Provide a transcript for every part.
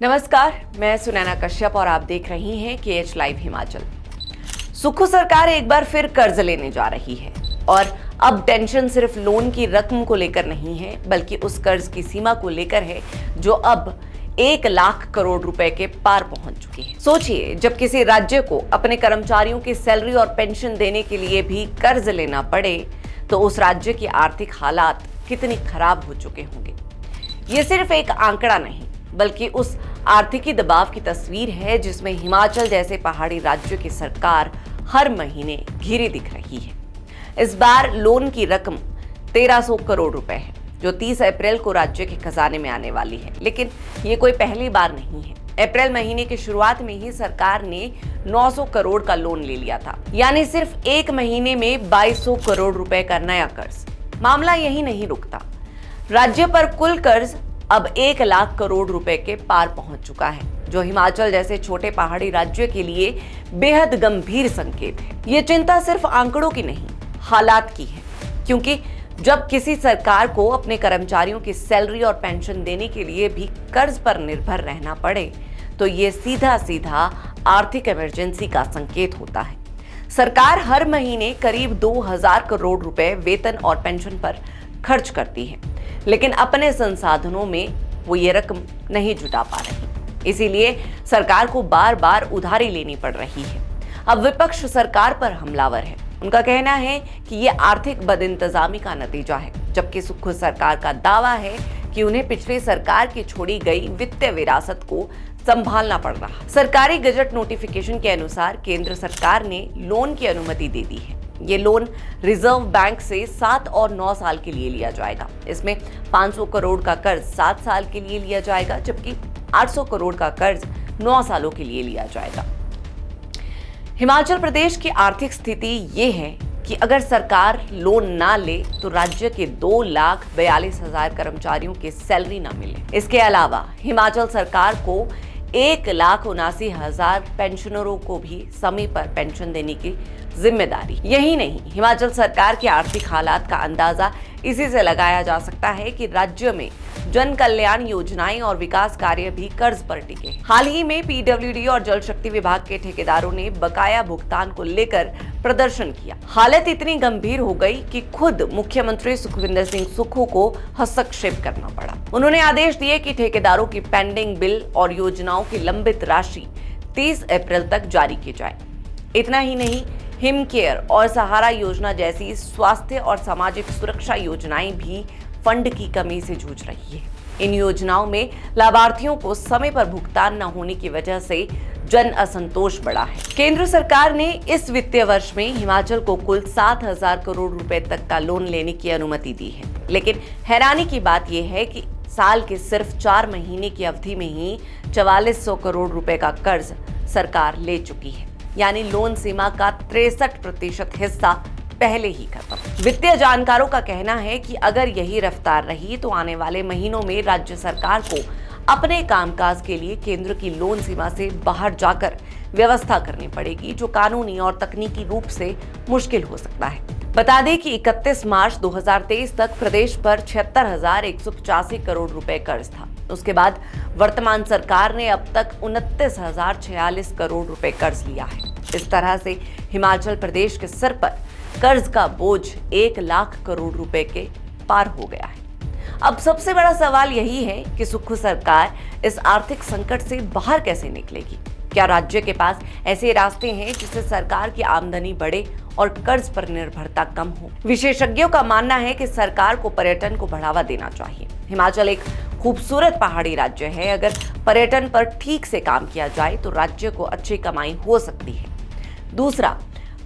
नमस्कार, मैं सुनैना कश्यप और आप देख रही हैं KH लाइव हिमाचल। सुक्खू सरकार एक बार फिर कर्ज लेने जा रही है और अब टेंशन सिर्फ लोन की रकम को लेकर नहीं है, बल्कि उस कर्ज की सीमा को लेकर है जो अब 1 लाख करोड़ रुपए के पार पहुंच चुकी है। सोचिए, जब किसी राज्य को अपने कर्मचारियों की सैलरी और पेंशन देने के लिए भी कर्ज लेना पड़े तो उस राज्य की आर्थिक हालात कितनी खराब हो चुके होंगे। ये सिर्फ एक आंकड़ा नहीं, बल्कि उस आर्थिकी दबाव की तस्वीर है जिसमें हिमाचल जैसे पहाड़ी राज्य की सरकार हर महीने घिरी दिख रही है। इस बार लोन की रकम 1300 करोड़ रुपए है, जो 30 अप्रैल को राज्य के खजाने में आने वाली है। लेकिन ये कोई पहली बार नहीं है। अप्रैल महीने की शुरुआत में ही सरकार ने 900 करोड़ का लोन ले लिया था, यानी सिर्फ एक महीने में 2200 करोड़ रुपए का नया कर्ज। मामला यही नहीं रुकता, राज्य पर कुल कर्ज अब 1 लाख करोड़ रुपए के पार पहुंच चुका है, जो हिमाचल जैसे छोटे पहाड़ी राज्य के लिए बेहद गंभीर संकेत है। ये चिंता सिर्फ आंकड़ों की नहीं, हालात की है, क्योंकि जब किसी सरकार को अपने कर्मचारियों की सैलरी और पेंशन देने के लिए भी कर्ज पर निर्भर रहना पड़े तो ये सीधा सीधा आर्थिक इमरजेंसी का संकेत होता है। सरकार हर महीने करीब 2000 करोड़ रुपए वेतन और पेंशन पर खर्च करती है, लेकिन अपने संसाधनों में वो ये रकम नहीं जुटा पा रही। इसीलिए सरकार को बार बार उधारी लेनी पड़ रही है। अब विपक्ष सरकार पर हमलावर है। उनका कहना है कि ये आर्थिक बदइंतजामी का नतीजा है, जबकि सुक्खू सरकार का दावा है कि उन्हें पिछली सरकार की छोड़ी गई वित्तीय विरासत को संभालना पड़ रहा। सरकारी गजट नोटिफिकेशन के अनुसार केंद्र सरकार ने लोन की अनुमति दे दी है। ये लोन रिजर्व बैंक से 7 और 9 साल के लिए लिया जाएगा। इसमें 500 करोड़ का कर्ज 7 साल के लिए लिया जाएगा, जबकि 800 करोड़ का कर्ज 9 सालों के लिए लिया जाएगा। हिमाचल प्रदेश की आर्थिक स्थिति ये है कि अगर सरकार लोन ना ले तो राज्य के 2,42,000 कर्मचारियों की सैलरी ना मिले। इसके अलावा हिमाचल सरकार को 1,79,000 पेंशनरों को भी समय पर पेंशन देने की जिम्मेदारी। यही नहीं, हिमाचल सरकार की आर्थिक हालात का अंदाजा इसी से लगाया जा सकता है कि राज्य में जन कल्याण योजनाएं और विकास कार्य भी कर्ज पर टिके। हाल ही में PWD और जल शक्ति विभाग के ठेकेदारों ने बकाया भुगतान को लेकर प्रदर्शन किया। हालत इतनी गंभीर हो गई कि खुद मुख्यमंत्री सुखविंदर सिंह सुक्खू को हस्तक्षेप करना पड़ा। उन्होंने आदेश दिए कि ठेकेदारों की पेंडिंग बिल और योजनाओं की लंबित राशि 30 अप्रैल तक जारी की जाए। इतना ही नहीं, हिम केयर और सहारा योजना जैसी स्वास्थ्य और सामाजिक सुरक्षा योजनाएं भी फंड की कमी से जूझ रही है। इन योजनाओं में लाभार्थियों को समय पर भुगतान न होने की वजह से जन असंतोष बढ़ा है। केंद्र सरकार ने इस वित्तीय वर्ष में हिमाचल को कुल 7,000 करोड़ रुपए तक का लोन लेने की अनुमति दी है, लेकिन हैरानी की बात यह है कि साल के सिर्फ 4 महीने की अवधि में ही 4400 करोड़ रुपए का कर्ज सरकार ले चुकी है, यानी लोन सीमा का 63% हिस्सा पहले ही खत्म। वित्तीय जानकारों का कहना है कि अगर यही रफ्तार रही तो आने वाले महीनों में राज्य सरकार को अपने कामकाज के लिए केंद्र की लोन सीमा से बाहर जाकर व्यवस्था करनी पड़ेगी, जो कानूनी और तकनीकी रूप से मुश्किल हो सकता है। बता दें कि 31 मार्च 2023 तक प्रदेश पर 76,185 करोड़ रुपए कर्ज था। उसके बाद वर्तमान सरकार ने अब तक 29,046 करोड़ रुपए कर्ज लिया है। इस तरह से हिमाचल प्रदेश के सिर पर कर्ज का बोझ 1 लाख करोड़ रुपए के पार हो गया है। अब सबसे बड़ा सवाल यही है कि सुक्खू सरकार इस आर्थिक संकट से बाहर कैसे निकलेगी। क्या राज्य के पास ऐसे रास्ते हैं जिससे सरकार की आमदनी बढ़े और कर्ज पर निर्भरता कम हो? विशेषज्ञों का मानना है कि सरकार को पर्यटन को बढ़ावा देना चाहिए। हिमाचल एक खूबसूरत पहाड़ी राज्य है। अगर पर्यटन पर ठीक से काम किया जाए तो राज्य को अच्छी कमाई हो सकती है। दूसरा,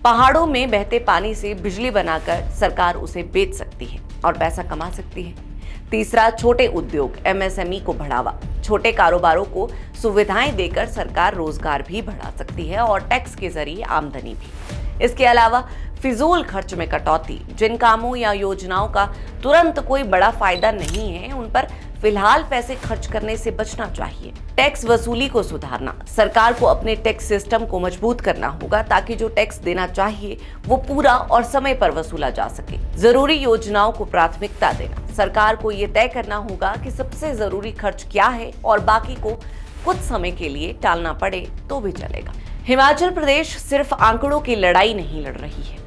पहाड़ों में बहते पानी से बिजली बनाकर सरकार उसे बेच सकती है और पैसा कमा सकती है। तीसरा, छोटे उद्योग MSME को बढ़ावा। छोटे कारोबारों को सुविधाएं देकर सरकार रोजगार भी बढ़ा सकती है और टैक्स के जरिए आमदनी भी। इसके अलावा फिजूल खर्च में कटौती। जिन कामों या योजनाओं का तुरंत कोई बड़ा फायदा नहीं है, उन पर फिलहाल पैसे खर्च करने से बचना चाहिए। टैक्स वसूली को सुधारना। सरकार को अपने टैक्स सिस्टम को मजबूत करना होगा ताकि जो टैक्स देना चाहिए वो पूरा और समय पर वसूला जा सके। जरूरी योजनाओं को प्राथमिकता देना। सरकार को ये तय करना होगा कि सबसे जरूरी खर्च क्या है और बाकी को कुछ समय के लिए टालना पड़े तो भी चलेगा। हिमाचल प्रदेश सिर्फ आंकड़ों की लड़ाई नहीं लड़ रही है,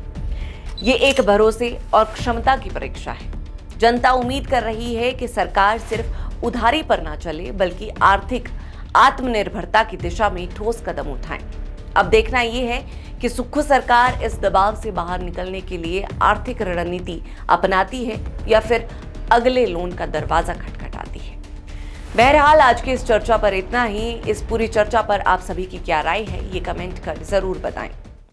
ये एक भरोसे और क्षमता की परीक्षा है। जनता उम्मीद कर रही है कि सरकार सिर्फ उधारी पर ना चले बल्कि आर्थिक आत्मनिर्भरता की दिशा में ठोस कदम उठाएं। अब देखना यह है कि सुक्खू सरकार इस दबाव से बाहर निकलने के लिए आर्थिक रणनीति अपनाती है या फिर अगले लोन का दरवाजा खटखटाती है। बहरहाल आज की इस चर्चा पर इतना ही। इस पूरी चर्चा पर आप सभी की क्या राय है, ये कमेंट कर जरूर बताएं।